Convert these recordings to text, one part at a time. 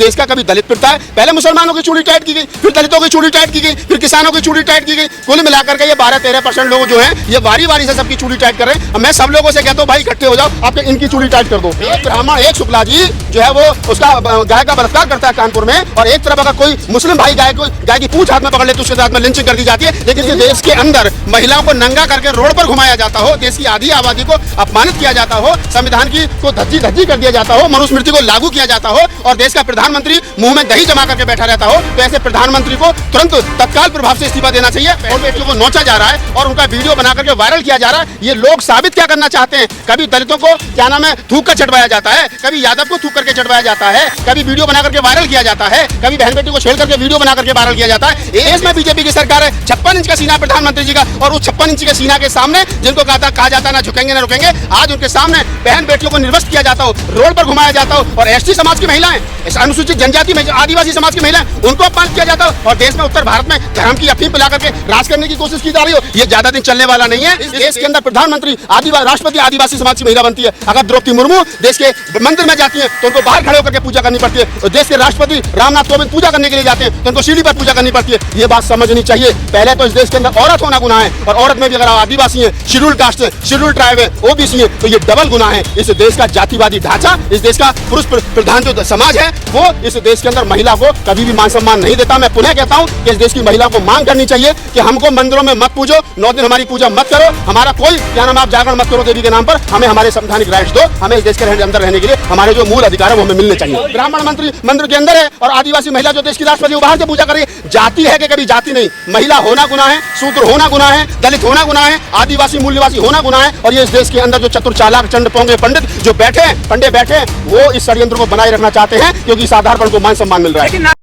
देश का कभी दलित पिटता है। पहले मुसलमानों की चूड़ी टाइट की गई, फिर दलितों की चूड़ी टाइट की गई, फिर किसानों की चूड़ी टाइट की गई। कुल मिलाकर के ये 12-13% लोग जो हैं ये वारी वारी से सबकी चूड़ी टाइट कर रहे हैं। मैं सब लोगों से कहता हूँ भाई इकट्ठे हो जाओ, आपके इनकी चूड़ी टाइट कर दो। एक ब्राह्मण, एक शुक्ला जी जो है वो उसका गाय का बलात्कार करता है कानपुर में, और एक तरफ अगर कोई मुस्लिम भाई गाय की पूंछ हाथ में पकड़ ले तो उसके साथ में लिंचिंग कर दी जाती है। लेकिन इस देश के अंदर महिलाओं को नंगा करके रोड पर घुमाया जाता हो, देश की आधी आबादी को अपमानित किया जाता हो, संविधान की को धज्जी कर दिया जाता हो, मनुस्मृति को लागू किया जाता हो, और देश का प्रधानमंत्री मुंह में दही जमा करके बैठा रहता हो, तो ऐसे प्रधानमंत्री को तुरंत तत्काल प्रभाव से इस्तीफा देना चाहिए। और बेटियों को नोचा जा रहा है और उनका वीडियो बना करके वायरल किया जा रहा है। ये लोग साबित क्या करना चाहते हैं? कभी दलितों को क्या नाम है थूक कर चटवाया जाता है, कभी यादव को थूक करके चटवाया जाता है, कभी वीडियो बना करके वायरल किया जाता है, कभी बहन बेटी को छेड़ करके वीडियो बना करके वायरल किया जाता है। देश में बीजेपी की सरकार है, 56 इंच का सीना प्रधानमंत्री जी का, और उस 56 इंच के सीना के सामने जिनको कहा जाता ना झुकेंगे ना रुकेंगे, आज उनके सामने बहन बेटियों को निर्वस्त्र किया जाता हो, रोड पर घुमाया जाता हो, और एसटी समाज की महिलाएं, अनुसूचित जनजाति में आदिवासी समाज की महिलाएं, उनको अपमानित किया जाता हो, और देश में उत्तर भारत में धर्म की अफीम पिला करके राज करने की कोशिश की जा रही हो। ये ज्यादा दिन चलने वाला नहीं है। इस देश के अंदर प्रधानमंत्री राष्ट्रपति आदिवासी समाज की महिला बनती है। अगर द्रौपदी मुर्मू देश के मंदिर में जाती है तो उनको बाहर खड़े होकर पूजा करनी पड़ती है, और देश के राष्ट्रपति रामनाथ कोविंद पूजा करने के लिए जाते हैं तो उनको सीढ़ी पर पूजा करनी पड़ती है। ये बात समझनी चाहिए। पहले तो इस देश के अंदर औरत होना गुनाह है, और औरत में भी अगर आदिवासी है, शेड्यूल कास्ट है, शेड्यूल ट्राइब है, ओबीसी है, तो ये डबल गुनाह है। इस देश का जातिवादी ढांचा, इस देश का पुरुष प्रधान जो समाज है, वो इस देश के अंदर महिला को कभी भी मान सम्मान नहीं देता। मैं पुनः कहता हूँ कि इस देश की महिला को मांग करनी चाहिए कि हमको मंदिरों में मत पूजो, 9 दिन हमारी पूजा मत करो, हमारा कोई क्या नाम आप जागरण मत करो देवी के नाम पर, हमें हमारे संवैधानिक राइट्स दो, हमें इस देश के अंदर रहने के लिए हमारे जो मूल अधिकार है वो हमें मिलने चाहिए। ब्राह्मण मंत्री मंदिर के अंदर है और आदिवासी महिला जो देश की राष्ट्रपति वो बाहर से पूजा कर रही है। जाति है कि कभी जाति नहीं, महिला होना गुनाह है, शूद्र होना गुनाह है, दलित होना गुनाह है, आदिवासी मूल निवासी होना गुनाह है। और ये इस देश के अंदर जो चतुर चालाक चंड पोंगे पंडित जो बैठे हैं, पंडे बैठे हैं, वो इस षड्यंत्र को बनाए रखना चाहते हैं, क्योंकि इस आधार पर उनको मान सम्मान मिल रहा है।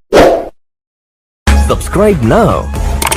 Subscribe now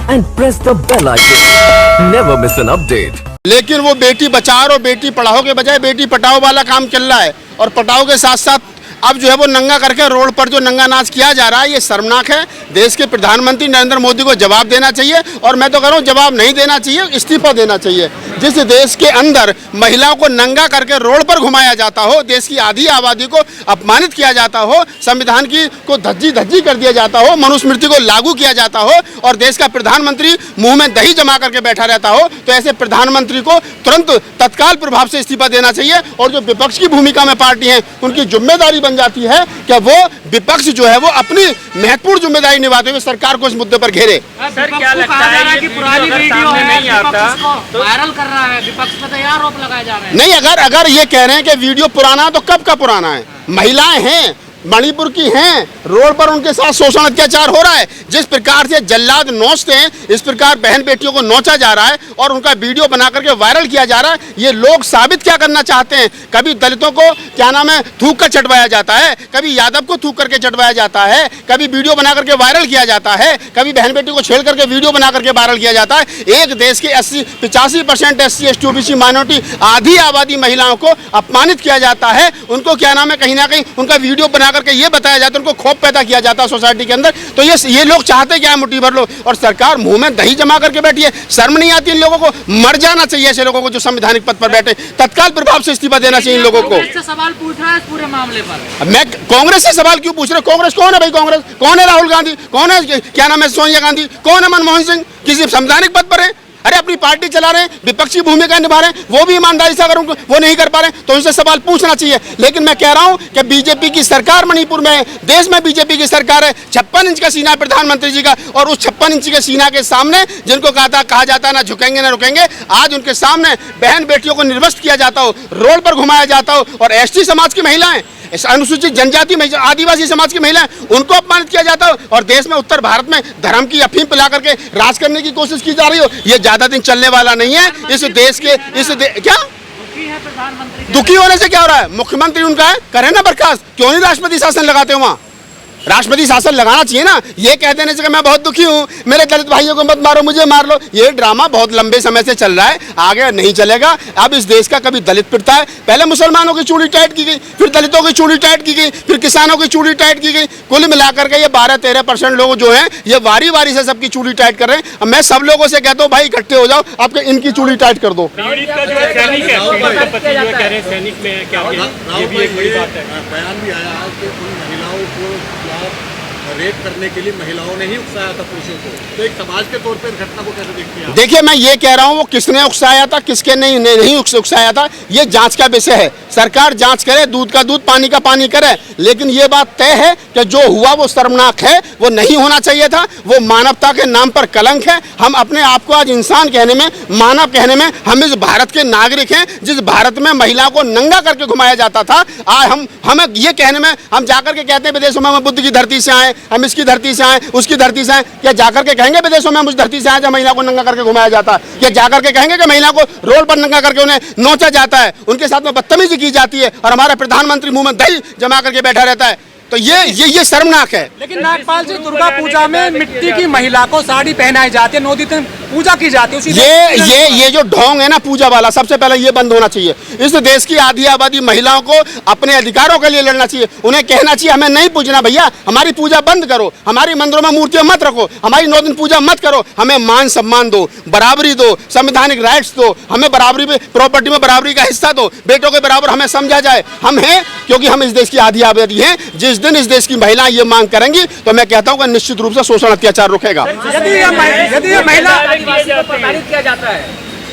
and press the bell icon. Never miss an update. लेकिन वो बेटी बचाओ और बेटी पढ़ाओ के बजाय बेटी पटाओ वाला काम चल रहा है, और पटाओ के साथ साथ अब जो है वो नंगा करके रोड पर जो नंगा नाच किया जा रहा है, ये शर्मनाक है। देश के प्रधानमंत्री नरेंद्र मोदी को जवाब देना चाहिए, और मैं तो कह रहा हूँ जवाब नहीं देना चाहिए, इस्तीफा देना चाहिए। जिस देश के अंदर महिलाओं को नंगा करके रोड पर घुमाया जाता हो, देश की आधी आबादी को अपमानित किया जाता हो, संविधान की को धज्जी कर दिया जाता हो, मनुस्मृति को लागू किया जाता हो, और देश का प्रधानमंत्री मुंह में दही जमा करके बैठा रहता हो, तो ऐसे प्रधानमंत्री को तुरंत तत्काल प्रभाव से इस्तीफा देना चाहिए। और जो विपक्ष की भूमिका में पार्टी है, उनकी जिम्मेदारी जाती है कि वो विपक्ष जो है वो अपनी महत्वपूर्ण जिम्मेदारी निभाते हुए सरकार को इस मुद्दे पर घेरे। सर क्या लगता है कि पुरानी वीडियो नहीं आता तो वायरल कर रहा है, विपक्ष पर तो यह आरोप लगाए जा रहे हैं? नहीं, अगर ये कह रहे हैं कि वीडियो पुराना है तो कब का पुराना है? महिलाएं हैं, मणिपुर की हैं, रोड पर उनके साथ शोषण अत्याचार हो रहा है। जिस प्रकार से जल्लाद नोचते हैं, इस प्रकार बहन बेटियों को नोचा जा रहा है और उनका वीडियो बना करके वायरल किया जा रहा है। ये लोग साबित क्या करना चाहते हैं? कभी दलितों को क्या नाम है थूक कर चटवाया जाता है, कभी यादव को थूक करके चटवाया जाता है, कभी वीडियो बना करके वायरल किया जाता है, कभी बहन बेटी को छेड़ करके वीडियो बना करके वायरल किया जाता है। एक देश के 85% SC ST OBC माइनॉरिटी आधी आबादी महिलाओं को अपमानित किया जाता है, उनको क्या नाम है कहीं ना कहीं उनका वीडियो बना करके ये बताया जाता है, उनको खौफ पैदा किया जाता है सोसाइटी के अंदर। तो ये लोग चाहते क्या है? मुट्ठी भर लोग, और सरकार मुंह में दही जमा करके बैठी है। शर्म नहीं आती इन लोगों को? मर जाना चाहिए ऐसे लोगों को जो संवैधानिक पद पर बैठे। तत्काल प्रभाव से इस्तीफा देना चाहिए इन लोगों को। सवाल पूछ रहा है इस पूरे मामले पर। मैं कांग्रेस से सवाल क्यों पूछ रहे? कांग्रेस कौन है भाई? कांग्रेस कौन है? राहुल गांधी कौन है? क्या नाम है सोनिया गांधी कौन है? मनमोहन सिंह किसी संवैधानिक पद पर है? अरे अपनी पार्टी चला रहे हैं, विपक्षी भूमिका निभा रहे हैं, वो भी ईमानदारी से अगर उनको वो नहीं कर पा रहे तो उनसे सवाल पूछना चाहिए। लेकिन मैं कह रहा हूं कि बीजेपी की सरकार मणिपुर में है, देश में बीजेपी की सरकार है, 56 इंच का सीना प्रधानमंत्री जी का, और उस 56 इंच के सीना के सामने जिनको कहा जाता ना झुकेंगे ना रुकेंगे, आज उनके सामने बहन बेटियों को निर्वस्त्र किया जाता हो, रोड पर घुमाया जाता हो, और ST समाज की महिलाएं, अनुसूचित जनजाति में आदिवासी समाज की महिलाएं, उनको अपमानित किया जाता हो, और देश में उत्तर भारत में धर्म की अफीम पिला करके राज करने की कोशिश की जा रही हो। ये ज्यादा दिन चलने वाला नहीं है। इस देश के क्या दुखी होने से क्या हो रहा है? मुख्यमंत्री उनका है, करें ना बर्खास्त, क्यों नहीं राष्ट्रपति शासन लगाते हो? वहां राष्ट्रपति शासन लगाना चाहिए ना। ये कह देने से कि मैं बहुत दुखी हूँ, मेरे दलित भाइयों को मत मारो, मुझे मार लो, ये ड्रामा बहुत लंबे समय से चल रहा है, आगे नहीं चलेगा। अब इस देश का कभी दलित पिटता है, पहले मुसलमानों की चूड़ी टाइट की गई, फिर दलितों की चूड़ी टाइट की गई, फिर किसानों की चूड़ी टाइट की गई। कुल मिलाकर के ये 12-13% लोग जो हैं ये वारी वारी से सबकी चूड़ी टाइट कर रहे हैं। मैं सब लोगों से कहता हूँ भाई इकट्ठे हो जाओ, आपके इनकी चूड़ी टाइट कर दो। बयान भी आया है कि उन महिलाओं को खिलाफ रेप करने के लिए महिलाओं ने ही उकसाया था पुरुषों को, तो एक समाज के तौर पर इस घटना को कैसे देखते हैं आप? देखिए, मैं ये कह रहा हूँ वो किसने उकसाया था, किसके नहीं उकसाया था, ये जांच का विषय है। सरकार जांच करे, दूध का दूध पानी का पानी करे, लेकिन ये बात तय है कि जो हुआ वो शर्मनाक है, वो नहीं होना चाहिए था, वो मानवता के नाम पर कलंक है। हम अपने आप को आज इंसान कहने में, मानव कहने में, हम इस भारत के नागरिक हैं। जिस भारत में महिला को नंगा करके घुमाया जाता था, आज हमें ये कहने में, हम जाकर के कहते हैं विदेशों में हम बुद्ध की धरती से आए, हम इसकी धरती से आए, उसकी धरती से आए, क्या जाकर के कहेंगे विदेशों में हम उस धरती से आए जहाँ महिला को नंगा करके घुमाया जाता है? क्या जाकर के कहेंगे कि महिला को रोड पर नंगा करके उन्हें नोचा जाता है, उनके साथ में बदतमीजी की जाती है और हमारा प्रधानमंत्री मुंह में दही जमा करके बैठा रहता है? तो ये शर्मनाक है। लेकिन नागपाल जी, दुर्गा पूजा में मिट्टी की महिला को साड़ी पहनाई जाती है, 9 दिन पूजा की जाती है, उसी ये जो ढोंग है ना पूजा वाला, सबसे पहले ये बंद होना चाहिए। इस देश की आधी आबादी महिलाओं को अपने अधिकारों के लिए लड़ना चाहिए। उन्हें कहना चाहिए हमें नहीं पूजना भैया, हमारी पूजा बंद करो, हमारी मंदिरों में मूर्तियां मत रखो, हमारी 9 दिन पूजा मत करो, हमें मान सम्मान दो, बराबरी दो, संवैधानिक राइट्स दो, हमें बराबरी में प्रॉपर्टी में बराबरी का हिस्सा दो, बेटों के बराबर हमें समझा जाए। हम हैं क्योंकि हम इस देश की आधी आबादी हैं। जिस दिन इस देश की महिलाएं ये मांग करेंगी तो मैं कहता हूं कि निश्चित रूप से शोषण अत्याचार रुकेगा। यदि ये महिला आदिवासी को प्रताड़ित किया जाता है,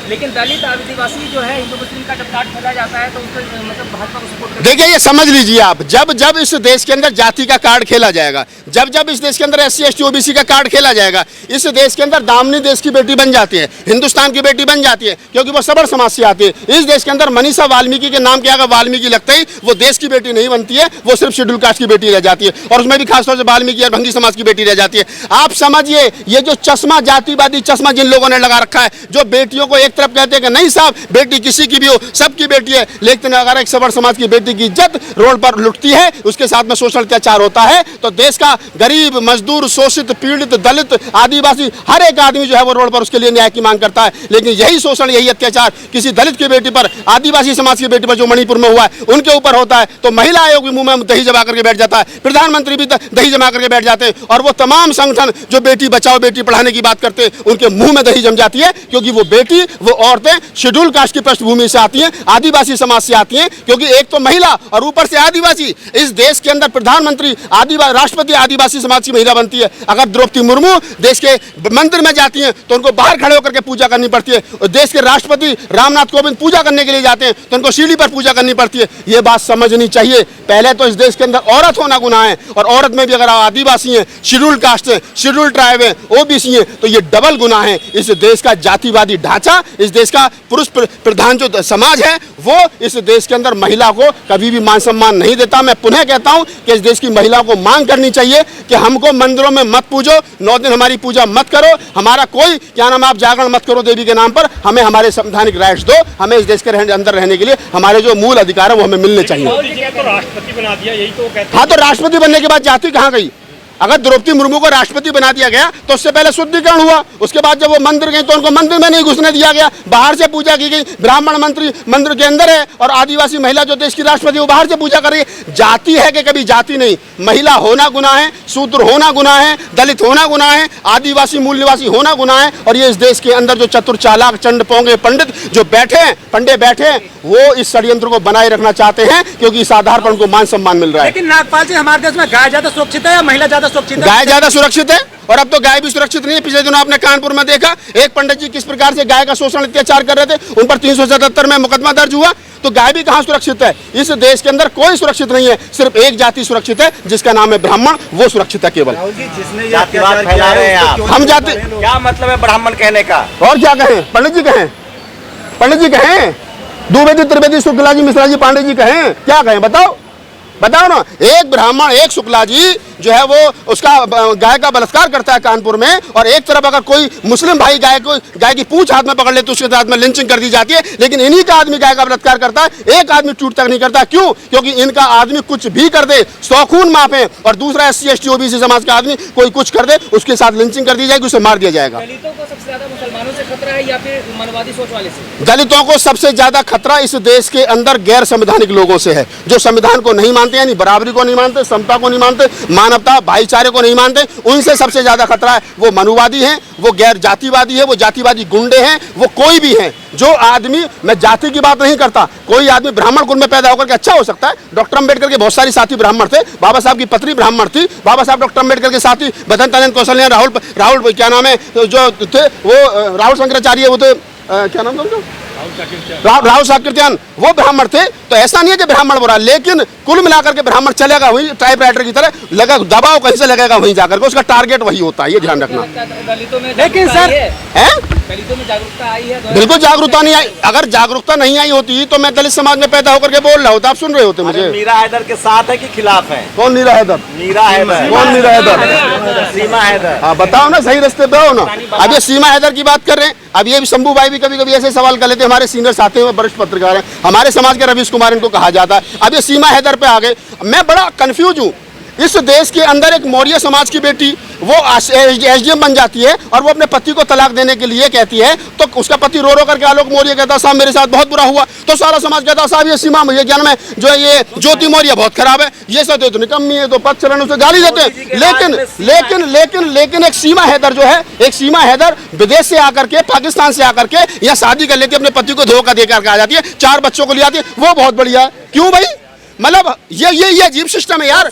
लेकिन दलित आदिवासी जो है हिंदू मुस्लिम का जब काट खोला जाता है तो उसको मतलब भाजपा को सपोर्ट करते हैं। देखिए, ये समझ लीजिए आप, जब इस देश के अंदर जाति का कार्ड खेला जाएगा, जब इस देश के अंदर SC ST OBC का कार्ड खेला जाएगा, इस देश के अंदर दामनी देश की बेटी बन जाती है, हिंदुस्तान की बेटी बन जाती है, क्योंकि वो सबर समाज से आती है। इस देश के अंदर मनीषा वाल्मीकि के नाम के अगर वाल्मीकि लगता ही वो देश की बेटी नहीं बनती है, वो सिर्फ शेड्यूल कास्ट की बेटी रह जाती है, और उसमें भी खासतौर से वाल्मीकि और भंगी समाज की बेटी रह जाती है। आप समझिए, ये जो चश्मा, जातिवादी चश्मा जिन लोगों ने लगा रखा है, जो बेटियों को एक तरफ कहते हैं कि नहीं साहब बेटी किसी की भी हो, सबकी बेटी है, लेकिन अगर एक सबर समाज की बेटी की इज्जत रोड पर लुटती है, उसके साथ में शोषण अत्याचार होता है, तो देश का गरीब, मजदूर, शोषित, पीड़ित, दलित, आदिवासी, हर एक आदमी जो है वो रोड पर उसके लिए न्याय की मांग करता है। लेकिन यही शोषण, यही अत्याचार किसी दलित की बेटी पर, आदिवासी समाज की बेटी पर जो मणिपुर में हुआ है उनके ऊपर होता है, तो महिला आयोग भी मुंह में दही जमा करके बैठ जाता है, प्रधानमंत्री भी दही जमा करके बैठ जाते हैं, और वो तमाम संगठन जो बेटी बचाओ बेटी पढ़ाने की बात करते हैं उनके मुंह में दही जम जाती है, क्योंकि वो बेटी, वो औरतें शेड्यूल कास्ट की पृष्ठभूमि से आती हैं, आदिवासी समाज से आती हैं, क्योंकि एक तो महिला और ऊपर से आदिवासी। इस देश के अंदर प्रधानमंत्री राष्ट्रपति आदिवासी समाज की महिला बनती है। अगर द्रौपदी मुर्मू देश के मंदिर में जाती हैं तो उनको बाहर खड़े होकर के पूजा करनी पड़ती है, और देश के राष्ट्रपति रामनाथ कोविंद पूजा करने के लिए जाते हैं तो उनको सीढ़ी पर पूजा करनी पड़ती है। ये बात समझनी चाहिए। पहले तो इस देश के अंदर औरत होना गुनाह है, और औरत में भी अगर आदिवासी हैं, शेड्यूल कास्ट है, शेड्यूल ट्राइब है, OBC है, तो ये डबल गुनाह है। इस देश का जातिवादी ढांचा, इस देश का पुरुष प्रधान जो समाज है, वो इस देश के अंदर महिला को कभी भी मान सम्मान नहीं देता। मैं पुनः कहता हूं कि इस देश की महिलाओं को मांग करनी चाहिए कि हमको मंदिरों में मत पूजो, 9 दिन हमारी पूजा मत करो, हमारा कोई क्या नाम, आप जागरण मत करो देवी के नाम पर, हमें हमारे संवैधानिक राइट्स दो, हमें इस देश के अंदर रहने के लिए हमारे जो मूल अधिकार है वो हमें मिलने चाहिए। तो राष्ट्रपति बना दिया, यही तो कहते हैं। हाँ, तो राष्ट्रपति बनने के बाद जाति कहाँ गई? अगर द्रौपदी मुर्मू को राष्ट्रपति बना दिया गया तो उससे पहले शुद्धिकरण हुआ, उसके बाद जब वो मंदिर गई तो उनको मंदिर में नहीं घुसने दिया गया, बाहर से पूजा की गई। ब्राह्मण मंत्री मंदिर के अंदर है और आदिवासी महिला जो देश की राष्ट्रपति वो बाहर से पूजा कर रही है। जाति है कि कभी जाति नहीं, महिला होना गुनाह है, शूद्र होना गुनाह है, दलित होना गुनाह है, आदिवासी मूल निवासी होना गुनाह है। और ये इस देश के अंदर जो चतुर चालाक चंड पोंगे पंडित जो बैठे हैं, पंडे बैठे हैं, वो इस षड्यंत्र को बनाए रखना चाहते हैं, क्योंकि इस आधार पर उनको मान सम्मान मिल रहा है। लेकिन नागपाल जी, हमारे देश में गाय ज्यादा सुरक्षित है या महिला ज्यादा सुरक्षित है? गाय ज्यादा सुरक्षित है, और अब तो गाय भी सुरक्षित नहीं है। पिछले दिनों आपने कानपुर में देखा एक पंडित जी किस प्रकार से गाय का शोषण अत्याचार कर रहे थे, उन पर 377 में मुकदमा दर्ज हुआ। तो गाय भी कहाँ सुरक्षित है? इस देश के अंदर कोई सुरक्षित नहीं है, सिर्फ एक जाति सुरक्षित है जिसका नाम है ब्राह्मण, वो सुरक्षित है केवल। जातिवाद फैला रहे हैं आप। हम जाति, क्या मतलब है ब्राह्मण कहने का? और क्या कहें? पंडित जी कहें, पंडित जी कहें, द्विवेदी त्रिवेदी शुक्ला जी मिश्रा जी पांडे जी कहें, क्या कहें? बताओ ना। एक ब्राह्मण, एक शुक्ला जी जो है वो उसका गाय का बलात्कार करता है कानपुर में, और एक तरफ अगर कोई मुस्लिम भाई गाय की पूंछ हाथ में पकड़ ले तो उसके साथ में लिंचिंग कर दी जाती है। लेकिन इन्हीं का आदमी गाय का बलात्कार करता है, एक आदमी टूट तक नहीं करता। क्यों? क्योंकि इनका आदमी कुछ भी कर दे 100 खून माफे, और दूसरा SC ST OBC समाज का आदमी कोई कुछ कर दे उसके साथ लिंचिंग कर दी जाएगी, उसे मार दिया जाएगा। दलितों को सबसे ज्यादा मुसलमानों से खतरा है या फिर मनवादी सोच वाले से? दलितों को सबसे ज्यादा खतरा इस देश के अंदर गैर संवैधानिक लोगों से है, जो संविधान को नहीं मानते। मानते, यानी बराबरी को नहीं मानते, समता को नहीं मानते, मानवता भाईचारे को नहीं मानते, उनसे सबसे ज्यादा खतरा है। वो मनुवादी हैं, वो गैर जातिवादी है, वो जातिवादी गुंडे हैं, वो कोई भी हैं। जो आदमी, मैं जाति की बात नहीं करता, कोई आदमी ब्राह्मण कुल में पैदा होकर के अच्छा हो सकता है। डॉक्टर अंबेडकर के बहुत सारी साथी ब्राह्मण थे, बाबा साहब की पत्नी ब्राह्मण थी, बाबा साहब डॉक्टर अंबेडकर के साथी बदन तनन कौशल्या, राहुल क्या नाम है जो थे वो राहुल शंकराचार्य, वो थे क्या नाम था उनका, राहुल साकृत्यान, वो ब्राह्मण थे। तो ऐसा नहीं है कि ब्राह्मण बुरा, लेकिन कुल मिलाकर के ब्राह्मण चलेगा वही टाइपराइटर की तरह, लगा दबाव कहीं से लगेगा वहीं जाकर के, उसका टारगेट वही होता है, ये ध्यान रखना। दलितों में लेकिन सर दलितों में जागरूकता आई है, बिल्कुल जागरूकता नहीं आई। अगर जागरूकता नहीं आई होती तो मैं दलित समाज में पैदा होकर के बोल रहा होता, आप सुन रहे होते मुझे। मीरा हैदर के साथ है कि खिलाफ है? कौन मीरा हैदर? मीरा हैदर कौन मीरा हैदर? सीमा हैदर। हाँ बताओ ना, सही रास्ते पे हो ना। अब ये सीमा हैदर की बात कर रहे हैं, अब ये शंभू भाई भी कभी कभी ऐसे सवाल कर लेते हैं, हमारे सीनियर साथी हैं, वरिष्ठ पत्रकार हैं, हमारे समाज के रवीश कुमार इनको कहा जाता है। अब ये सीमा हैदर पे आ गए, मैं बड़ा कंफ्यूज हूँ। इस देश के अंदर एक मौर्य समाज की बेटी वो एसडीएम बन जाती है और वो अपने पति को तलाक देने के लिए कहती है, तो उसका पति रो रो करके आलोक मौर्य कहता है साहब मेरे साथ बहुत बुरा हुआ, तो सारा समाज कहता है साहब ये सीमा ये ज्ञान में जो है ये ज्योति मौर्य बहुत खराब है, ये सब तो निकम्मी है, तो पद चरण उसे गाली देते हैं। लेकिन एक सीमा हैदर जो है, एक सीमा हैदर विदेश से आकर के, पाकिस्तान से आकर के यहाँ शादी कर लेती है, अपने पति को धोखा देकर आ जाती है, 4 बच्चों को ले आती है, वो बहुत बढ़िया है। क्यों भाई? मतलब ये अजीब सिस्टम है यार।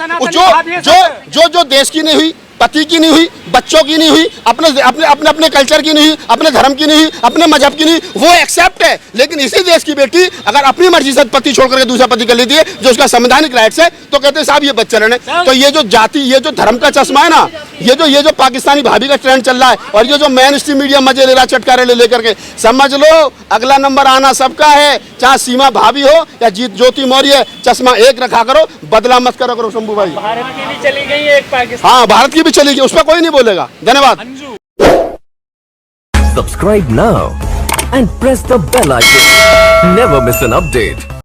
जो देश की नहीं हुई, पति की नहीं हुई, बच्चों की नहीं हुई, अपने कल्चर की नहीं हुई, अपने धर्म की नहीं हुई, अपने मजहब की नहीं, वो एक्सेप्ट है। लेकिन इसी देश की बेटी अगर अपनी मर्जी से पति छोड़ करके दूसरा पति कर लेती है, जो उसका संवैधानिक राइट्स है, तो कहते हैं साहब ये बच्चलन है। तो ये जो जाति, ये जो धर्म का चश्मा है ना, ये जो पाकिस्तानी भाभी का ट्रेंड चल रहा है, और ये जो मेन स्ट्रीम मीडिया मजे ले रहा है चटकारे लेकर के, समझ लो अगला नंबर आना सबका है, चाहे सीमा भाभी हो या ज्योति मौर्य। चश्मा एक रखा करो, बदला मत करो शंभू भाई। भारत की भी चली गई है एक पाकिस्तान। हाँ भारत की भी चली गई, उस पर कोई नहीं बोलेगा। धन्यवाद। Subscribe now and press the bell icon. Never miss an update.